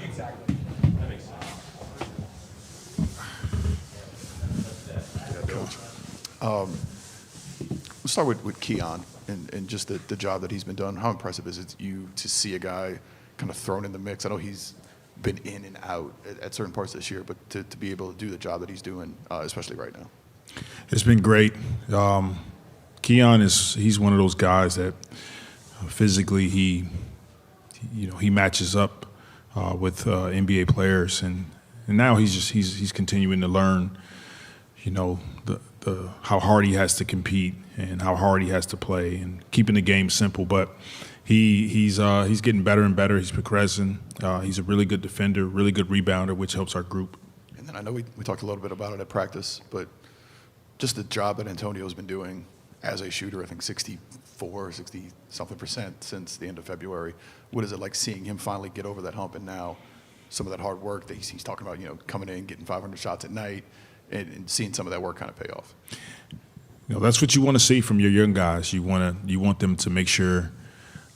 Exactly. That makes sense. Let's start with Keon and just the job that he's been doing. How impressive is it you to see a guy kind of thrown in the mix? I know he's been in and out at certain parts this year, but to be able to do the job that he's doing, especially right now. It's been great. Keon he's one of those guys that physically he matches up with NBA players, and now he's continuing to learn, how hard he has to compete and how hard he has to play and keeping the game simple. But he's getting better and better. He's progressing. He's a really good defender, really good rebounder, which helps our group. And then I know we talked a little bit about it at practice, but just the job that Antonio's been doing as a shooter, I think 60-something% since the end of February. What is it like seeing him finally get over that hump, and now some of that hard work that he's talking about, coming in, getting 500 shots at night, and seeing some of that work kind of pay off? That's what you want to see from your young guys. You want them to make sure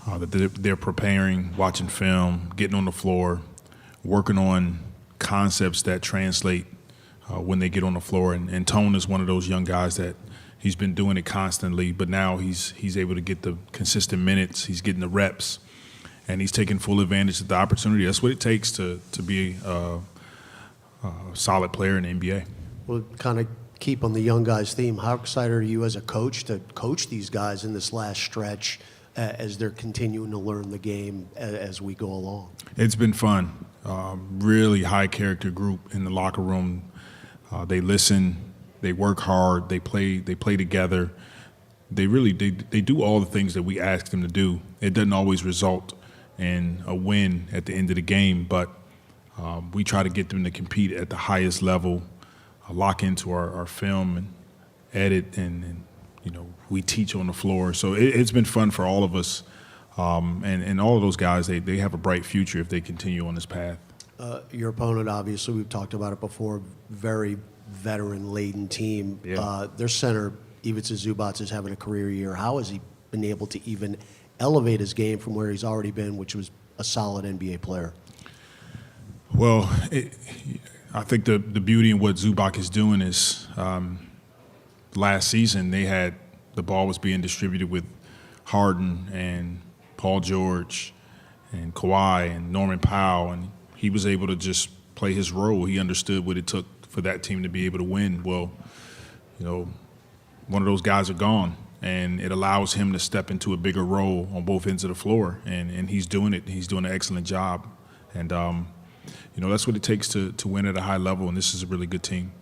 that they're preparing, watching film, getting on the floor, working on concepts that translate when they get on the floor. And Tone is one of those young guys that he's been doing it constantly, but now he's able to get the consistent minutes. He's getting the reps, and he's taking full advantage of the opportunity. That's what it takes to be a solid player in the NBA. Well, kind of keep on the young guys theme. How excited are you as a coach to coach these guys in this last stretch as they're continuing to learn the game as we go along? It's been fun. Really high character group in the locker room. They listen. They work hard. They play together. They do all the things that we ask them to do. It doesn't always result in a win at the end of the game, but we try to get them to compete at the highest level, lock into our film and edit, and we teach on the floor. So it's been fun for all of us, and all of those guys, they have a bright future if they continue on this path. Your opponent, obviously, we've talked about it before, very veteran-laden team. Yeah. Their center, Ivica Zubac, is having a career year. How has he been able to even elevate his game from where he's already been, which was a solid NBA player? Well, I think the beauty in what Zubac is doing is last season the ball was being distributed with Harden and Paul George and Kawhi and Norman Powell, and he was able to just play his role. He understood what it took for that team to be able to win. Well, one of those guys are gone, and it allows him to step into a bigger role on both ends of the floor, and he's doing it. He's doing an excellent job, and that's what it takes to win at a high level, and this is a really good team.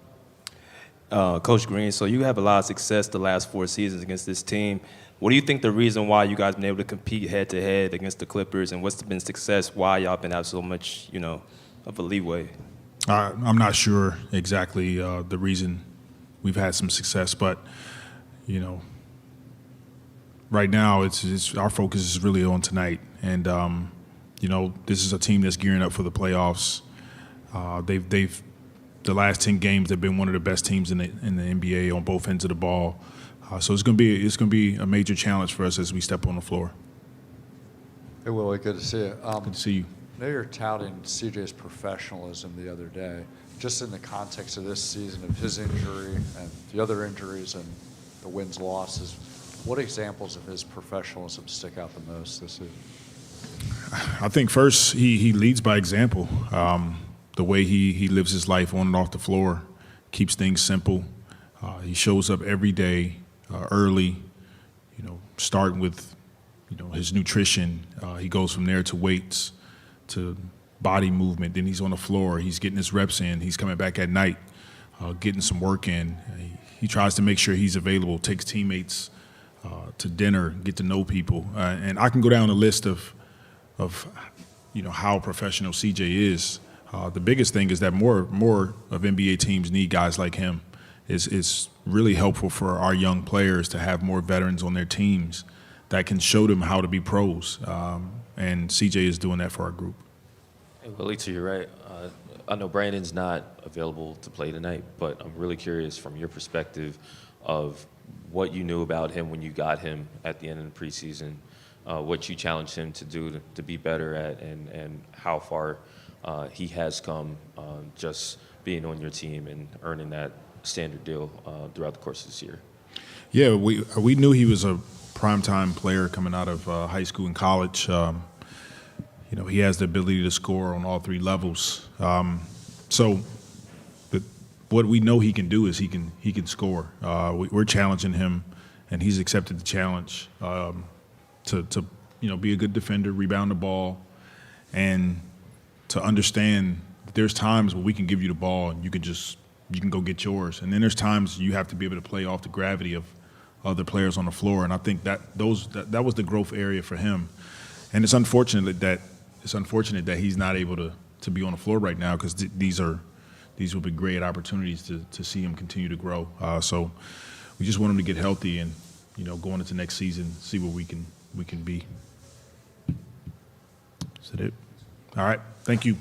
Coach Green, so you have a lot of success the last 4 seasons against this team. What do you think the reason why you guys been able to compete head-to-head against the Clippers, and what's been success, why y'all been have so much, of a leeway? I'm not sure exactly the reason we've had some success, but, right now it's our focus is really on tonight. And, this is a team that's gearing up for the playoffs. They've the last 10 games, they've been one of the best teams in the NBA on both ends of the ball. So it's going to be a major challenge for us as we step on the floor. Hey, Willie, good to see you. Good to see you. I know you're touting CJ's professionalism the other day, just in the context of this season, of his injury and the other injuries and the wins, losses. What examples of his professionalism stick out the most this season? I think first he leads by example. The way he lives his life on and off the floor, keeps things simple. He shows up every day early, starting with his nutrition. He goes from there to weights, to body movement. Then he's on the floor. He's getting his reps in. He's coming back at night, getting some work in. He tries to make sure he's available, takes teammates to dinner, get to know people. And I can go down a list of how professional CJ is. The biggest thing is that more of NBA teams need guys like him. It's really helpful for our young players to have more veterans on their teams that can show them how to be pros. And CJ is doing that for our group. Hey, Willie, to your right, I know Brandon's not available to play tonight, but I'm really curious from your perspective of what you knew about him when you got him at the end of the preseason, what you challenged him to do to be better at, and how far he has come just being on your team and earning that standard deal throughout the course of this year. Yeah, we knew he was a primetime player coming out of high school and college. He has the ability to score on all three levels. But what we know he can do is he can score. We're challenging him, and he's accepted the challenge to be a good defender, rebound the ball, and to understand that there's times where we can give you the ball and you can go get yours, and then there's times you have to be able to play off the gravity of other players on the floor. And I think that was the growth area for him. And it's unfortunate that he's not able to be on the floor right now, because these will be great opportunities to see him continue to grow. So we just want him to get healthy and going into next season, see what we can be. Is that it? All right. Thank you.